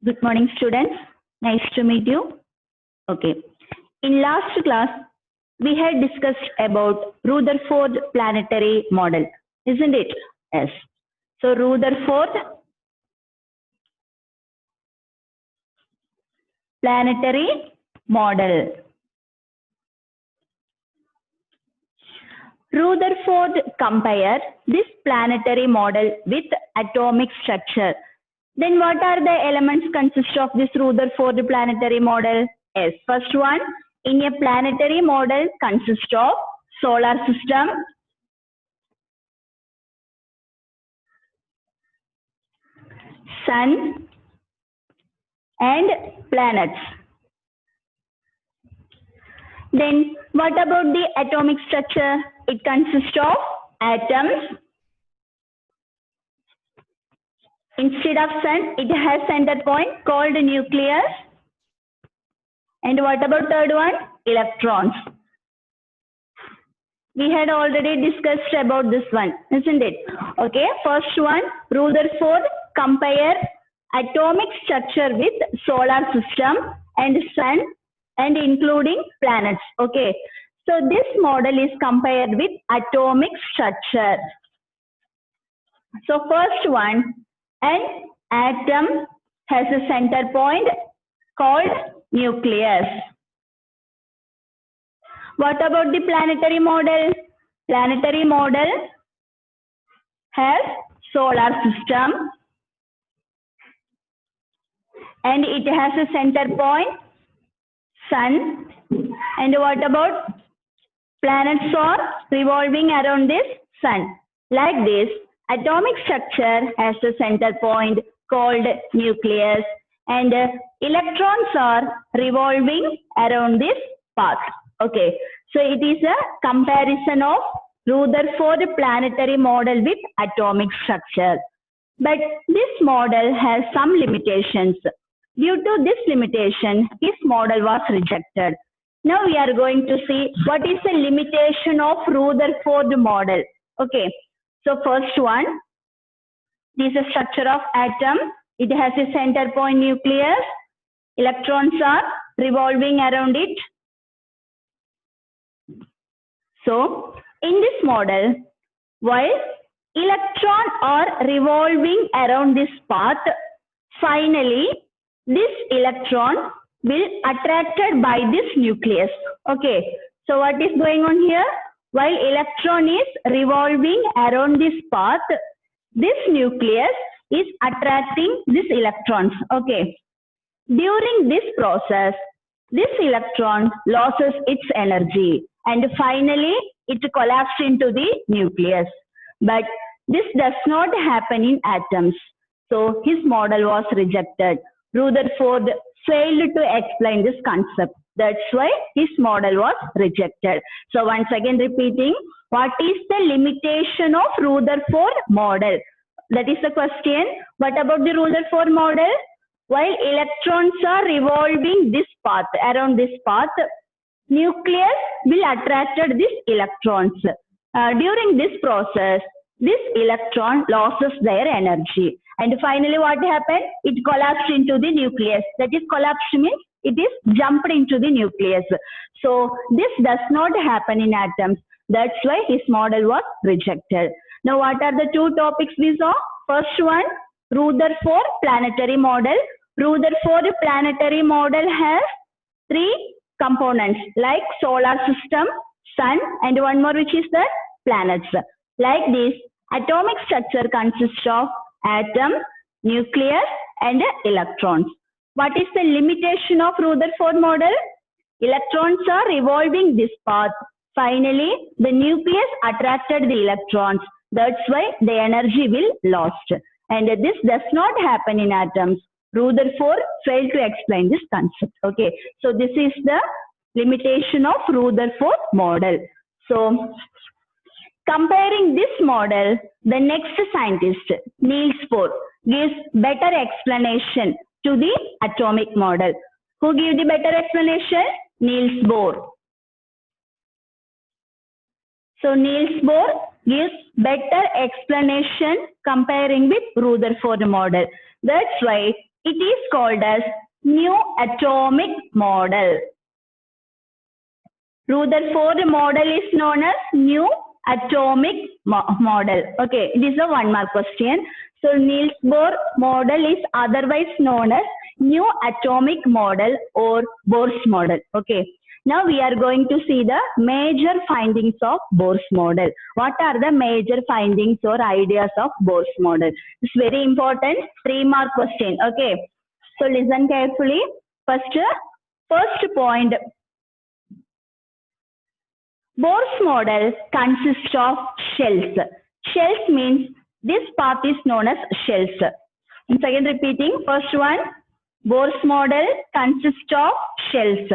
Good morning, students. Nice to meet you. Okay. In last class, we had discussed about Rutherford planetary model, isn't it? Yes. So Rutherford planetary model. Rutherford compared this planetary model with atomic structure. Then what are the elements consist of this Rutherford planetary model? Yes, first one, in a planetary model consists of solar system, sun and planets. Then what about the atomic structure? It consists of atoms. Instead of sun, it has center point called nucleus. And what about third one? Electrons. We had already discussed about this one, isn't it? Okay, first one, Rutherford compare atomic structure with solar system and sun and including planets. Okay, so this model is compared with atomic structure. So first one, an atom has a center point called nucleus. What about the planetary model? Planetary model has solar system and it has a center point, sun. And what about planets are revolving around this sun? Like this, atomic structure has a center point called nucleus and electrons are revolving around this path. Okay, so it is a comparison of Rutherford planetary model with atomic structure. But this model has some limitations. Due to this limitation, his model was rejected. Now we are going to see what is the limitation of Rutherford model. Okay, so first one, this is a structure of atom. It has a center point nucleus. Electrons are revolving around it. So, in this model, while electrons are revolving around this path, finally, this electron will attracted by this nucleus. Okay, so what is going on here? While electron is revolving around this path, this nucleus is attracting these electrons. Okay, during this process, this electron loses its energy and finally it collapsed into the nucleus. But this does not happen in atoms. So his model was rejected. Rutherford failed to explain this concept. That's why his model was rejected. So once again repeating, what is the limitation of Rutherford model? That is the question. What about the Rutherford model? While electrons are revolving this path, around this path, nucleus will attract these electrons. During this process, this electron loses their energy. And finally what happened? It collapsed into the nucleus. That is, collapsed means it is jumped into the nucleus. So this does not happen in atoms. That's why his model was rejected. Now what are the two topics we saw? First one, Rutherford planetary model. Rutherford planetary model has three components like solar system, sun, and one more which is the planets. Like this, atomic structure consists of atom, nucleus, and electrons. What is the limitation of Rutherford model? Electrons are revolving this path. Finally, the nucleus attracted the electrons. That's why the energy will lost. And this does not happen in atoms. Rutherford failed to explain this concept. Okay, so this is the limitation of Rutherford model. So, comparing this model, the next scientist, Niels Bohr, gives better explanation to the atomic model. Who gives the better explanation? Niels Bohr. So, Niels Bohr gives better explanation comparing with Rutherford model. That's why it is called as new atomic model. Rutherford model is known as new atomic model. Okay, it is a 1 mark question. So Niels Bohr model is otherwise known as new atomic model or Bohr's model. Okay. Now we are going to see the major findings of Bohr's model. What are the major findings or ideas of Bohr's model? It's very important 3 mark question. Okay. So listen carefully. First point. Bohr's model consists of shells. Shells means this part is known as shells. And second repeating, first one, Bohr's model consists of shells.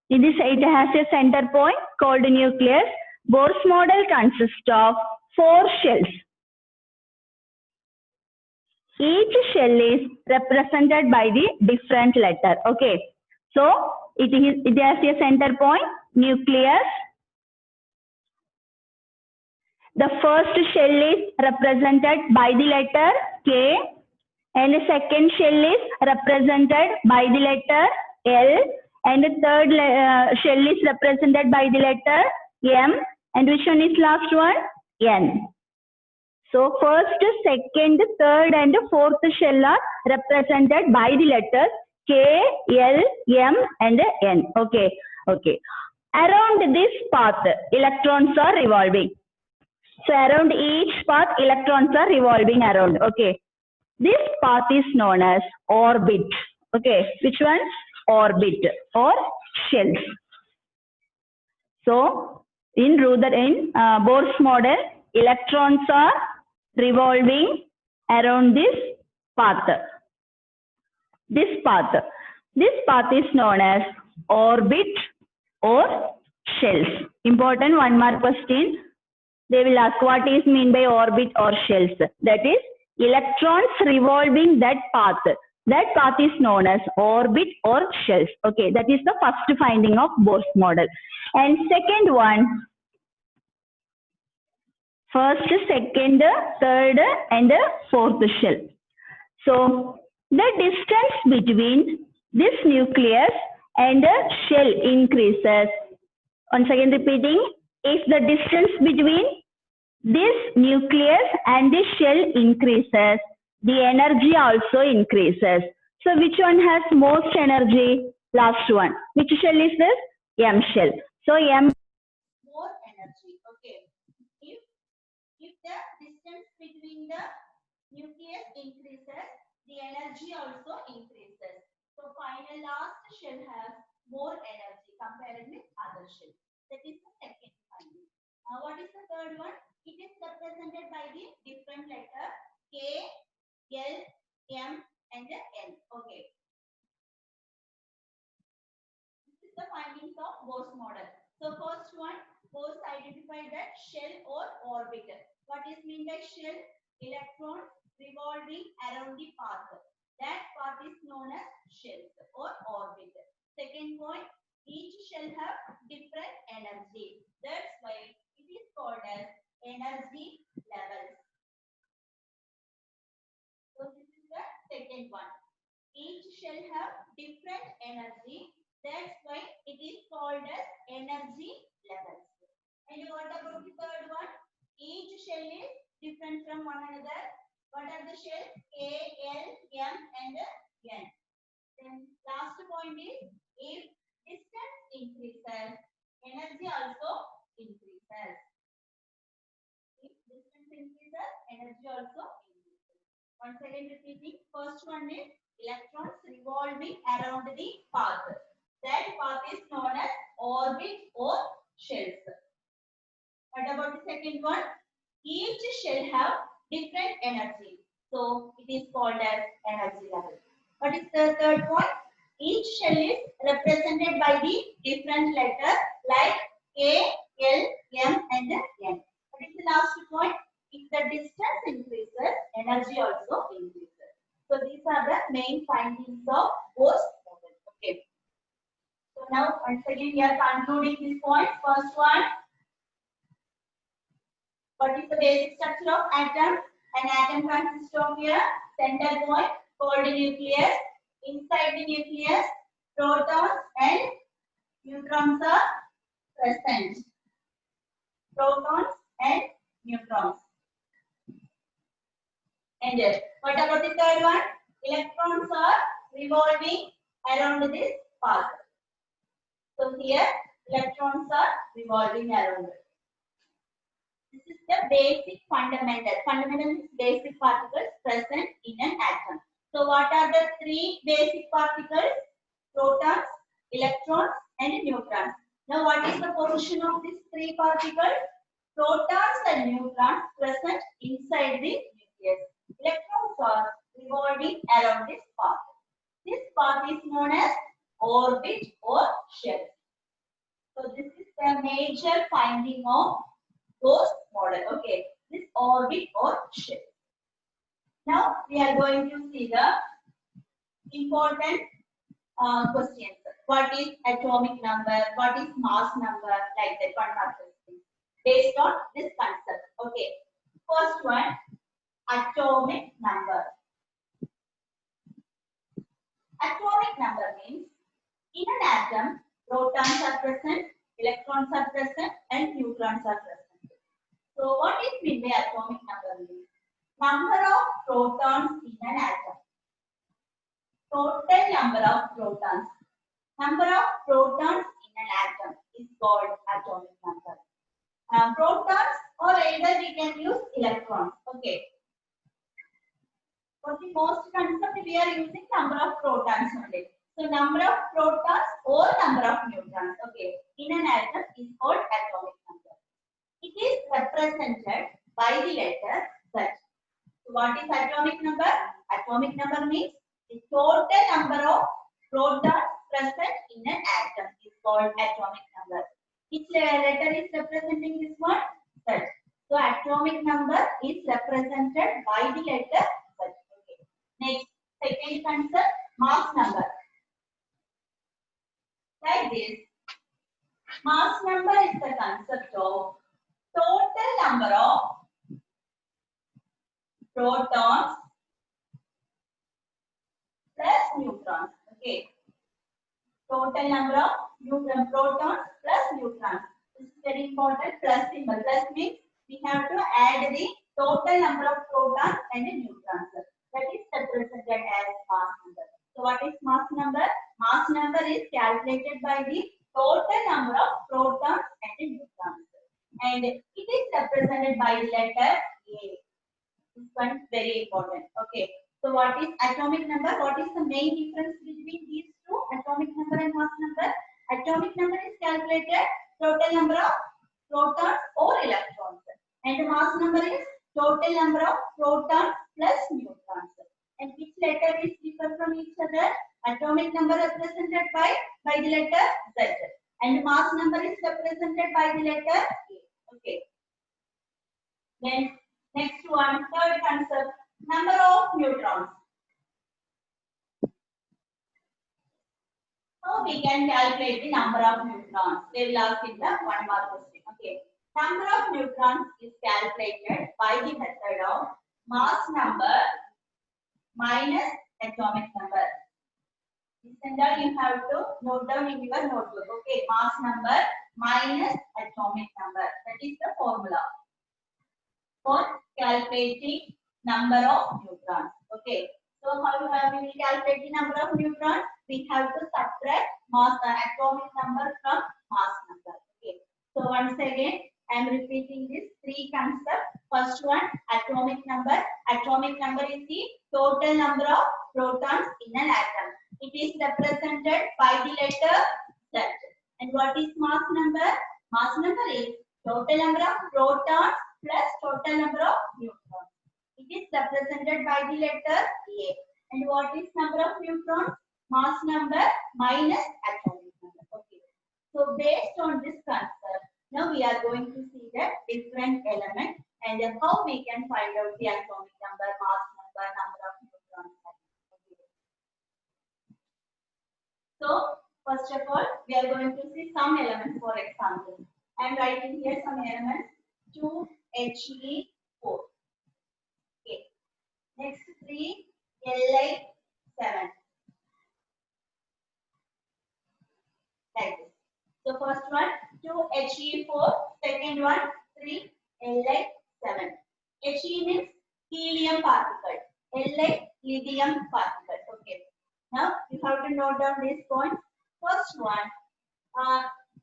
It has a center point called nucleus. Bohr's model consists of 4 shells. Each shell is represented by the different letter. Okay. So it has a center point, nucleus. The first shell is represented by the letter K, and the second shell is represented by the letter L, and the third shell is represented by the letter M, and which one is last one? N. So first, second, third, and fourth shell are represented by the letters K, L, M, and N. Okay. Around this path, electrons are revolving. So around each path, electrons are revolving around. Okay. This path is known as orbit. Okay. Which one? Orbit or shells. So in Bohr's model, electrons are revolving around this path. This path is known as orbit or shells. Important 1 mark question. They will ask what is mean by orbit or shells. That is electrons revolving that path. That path is known as orbit or shells. Okay, that is the first finding of Bohr's model. And second one, first, second, third, and fourth shell. So the distance between this nucleus and the shell increases. Once again repeating, if the distance between this nucleus and the shell increases, the energy also increases. So which one has most energy? Last one. Which shell is this? M shell. So M more energy. Okay. If the distance between the nucleus increases, the energy also increases. So final last shell has more energy compared with other shell. That is the second finding. What is the third one? It is represented by the different letter K, L, M, and N. Okay. This is the findings of Bohr's model. So first one, Bohr identified that shell or orbit. What is mean by shell? Electrons revolving around the path. That path is known as shells or orbit. Second point, each shell have different energy. That's why it is called as energy levels. So this is the second one. Each shell have different energy. That's why it is called as energy levels. And what about the third one? Each shell is different from one another. What are the shells? K, L, M, and N. Then last point is if distance increases, energy also increases. If distance increases, energy also increases. Once again repeating, first one is electrons revolving around the path. That path is known as orbit or shells. What about the second one? Each shell have different energy. So it is called as energy level. What is the third one? Each shell is represented by the different letters like K, L, M, and N. What is the last point? If the distance increases, energy also increases. So these are the main findings of Bohr's model. Okay. So now once again we are concluding this point. First one. What is the basic structure of atom? An atom consists of a center point, called nucleus. Inside the nucleus, protons and neutrons are present. Protons and neutrons. And what about the third one? Electrons are revolving around this path. So here, electrons are revolving around it. This is the basic fundamental. Fundamental means basic particles present in an atom. So what are the three basic particles? Protons, electrons and neutrons. Now what is the position of these three particles? Protons and neutrons present inside the nucleus. Electrons are revolving around this path. This path is known as orbit or shell. So this is the major finding of Gauss model. Okay, this orbit or shell. Now we are going to see the important questions. What is atomic number? What is mass number? Like that, one mark question based on this concept. Okay, first one, atomic number. Atomic number means in an atom, protons are present, electrons are present, and neutrons are present. So what is mean by atomic number means? Number of protons in an atom. Total number of protons. Number of protons in an atom is called atomic number. Protons, or either we can use electrons. Okay. For the most concept, we are using number of protons only. So number of protons or number of neutrons. Okay. In an atom is called atomic number. It is represented by the letter Z. So what is atomic number? Atomic number means the total number of protons present in an atom is called atomic number. Which letter is representing this one? Z. So atomic number is represented by the letter Z. Okay. Next, second concept, mass number. Like this, mass number is the concept of total number of protons plus neutrons. Okay. Total number of protons plus neutrons. This is very important. Plus symbol. Plus means we have to add the total number of protons and neutrons. That is represented as mass number. So what is mass number? Mass number is calculated by the total number of protons and neutrons. And it is represented by the letter A. This one is very important. Okay. So what is atomic number? What is the main difference between these two, atomic number and mass number? Atomic number is calculated total number of protons or electrons. And the mass number is total number of protons plus neutrons. And which letter is different from each other? Atomic number represented by the letter Z. And mass number is represented by the letter A. Okay. Then next one, third concept, number of neutrons. So we can calculate the number of neutrons. They will ask in the one mark question. Okay. Number of neutrons is calculated by the method of mass number minus atomic number. This and all you have to note down in your notebook. Okay. Mass number minus atomic number. That is the formula for calculating number of neutrons. Okay. So how we will calculate the number of neutrons? We have to subtract mass atomic number from mass number. Okay. So once again, I am repeating these three concepts. First one, atomic number. Atomic number is the total number of protons in an atom. It is represented by the letter Z. And what is mass number? Mass number is total number of protons plus total number of neutrons. It is represented by the letter A. And what is number of neutrons? Mass number minus atomic number. Okay. So based on this concept, now we are going to see the different elements and then how we can find out the atomic number, mass number, number of neutrons. Okay. So first of all, we are going to see some elements. For example, I am writing here some elements. 2He4. Okay. Next 3 Li 7. Like this. So first one 2 He4, second one 3 Li 7. He means helium particle. Li lithium particle. Okay. Now you have to note down these points. First one,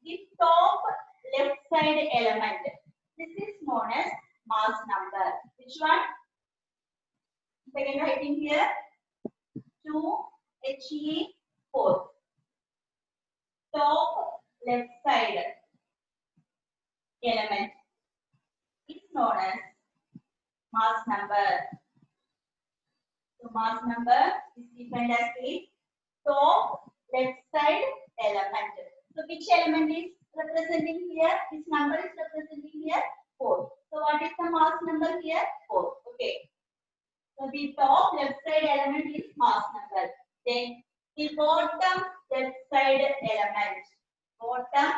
the top left side element. This is known as mass number. Which one? Second writing here 2 He4. Top left side element is known as mass number. So mass number is defined as the top left side element. So which element is representing here? This number is representing here 4. So what is the mass number here? 4. Okay. So the top left side element is mass number. Then the bottom left side element. Bottom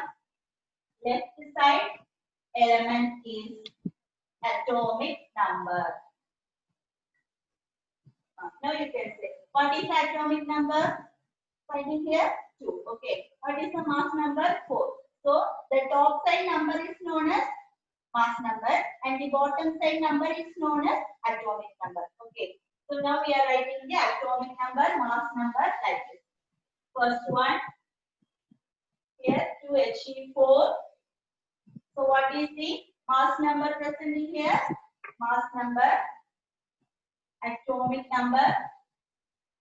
left side element is atomic number. Now you can say, what is atomic number? Finding here 2. Okay. What is the mass number? 4. So the top side number is known as mass number and the bottom side number is known as atomic number. Okay. So now we are writing the atomic number, mass number like this. First one here 2 He4. So what is the mass number present in here? Mass number, atomic number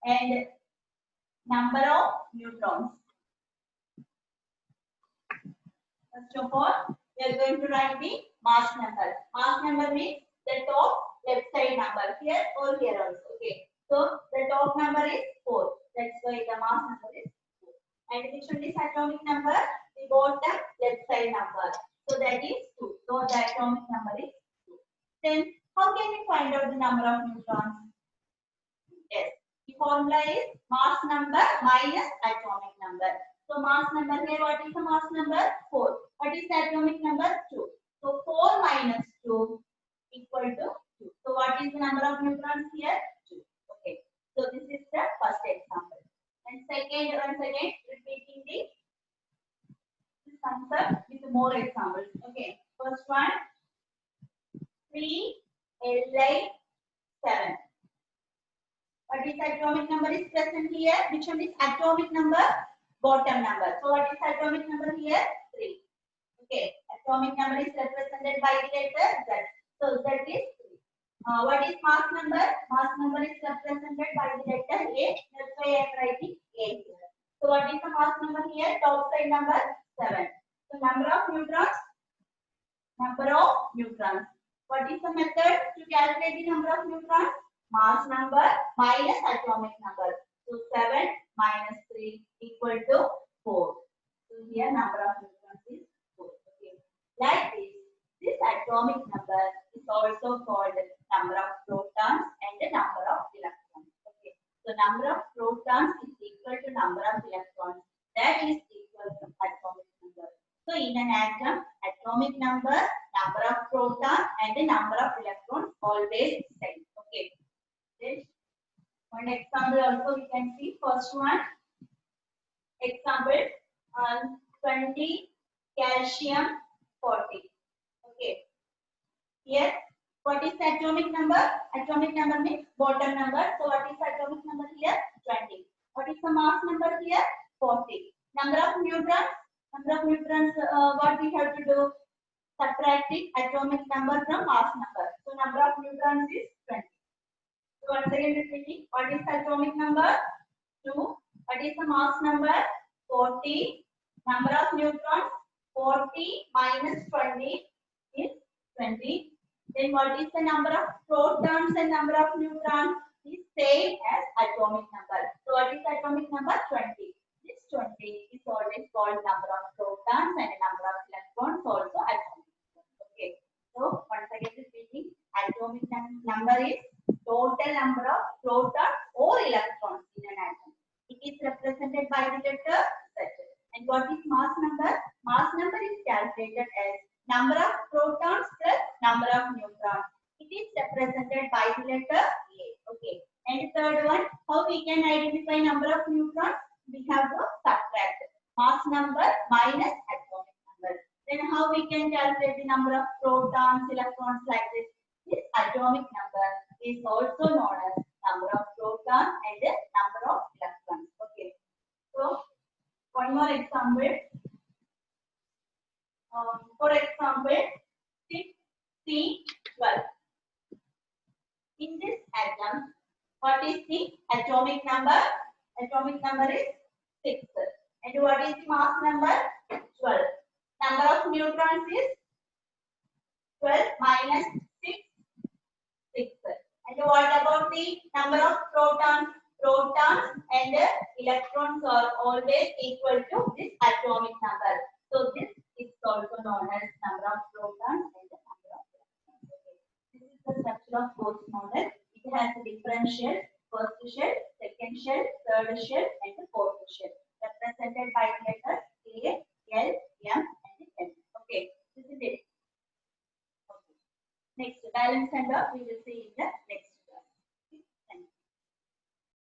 and number of neutrons. First of all, we are going to write the mass number. Mass number means the top left side number here or here also. Okay. So the top number is 4. That's why the mass number is 4. And which one is atomic number? The bottom left side number. So that is 2. So the atomic number is 2. Then how can we find out the number of neutrons? Yes. The formula is mass number minus atomic number. So mass number here, what is the mass number? 4. What is the atomic number? 2. So 4 minus 2 equal to 2. So what is the number of neutrons here? 2. Okay. So this is the first example. And second, once again, repeating this concept with more examples. Okay. First one, 3 Li 7. What is the atomic number is present here? Which one is atomic number? Bottom number. So what is atomic number here? 3. Okay. Atomic number is represented by the letter Z. So Z is 3. What is mass number? Mass number is represented by the letter A. That's why I am writing A here. So what is the mass number here? Top side number 7. So number of neutrons? Number of neutrons. What is the method to calculate the number of neutrons? Mass number minus atomic number. So 7 minus 3 equal to 4. So here number of neutrons is 4. Okay. Like this atomic number is also called number of protons and the number of electrons. Okay. So number of protons is equal to number of electrons. That is equal to atomic number. So in an atom, atomic number, number of protons and the number of electrons always same. Okay. Then one example also we can see. First one, example 20 calcium 40. Okay. Here, what is the atomic number? Atomic number means bottom number. So what is the atomic number here? 20. What is the mass number here? 40. Number of neutrons? Number of neutrons, what we have to do? Subtracting atomic number from mass number. So number of neutrons is 20. So once again repeating, what is the atomic number? 2. What is the mass number? 40. Number of neutrons? 40 minus 20 is 20. Then what is the number of protons and number of neutrons? Is same as atomic number. So what is the atomic number? 20. This 20 is always called number of protons and number of electrons also atomic number. Okay. So once again repeating, atomic number is total number of protons or electrons in an atom. It is represented by the letter Z. And what is mass number? Mass number is calculated as number of protons plus number of neutrons. It is represented by the letter A. Okay. And And third one, how we can identify number of neutrons? We have to subtract mass number minus atomic number. Then how we can calculate the number of protons, electrons like this? This atomic number is also known as number of protons and the number of electrons. Okay. So one more example. For example, 6C12. In this atom, what is the atomic number? Atomic number is 6. And what is the mass number? 12. Number of neutrons is 12 minus 6, 6. And what about the number of protons? Protons and electrons are always equal to this atomic number. So this is also known as number of protons and the number of electrons. Okay. This is the structure of Bose model. It has a different shell, first shell, second shell, third shell, and the fourth shell, represented by the letters A, L, M, and N. Okay, this is it. Okay. Next, balance and we will see in the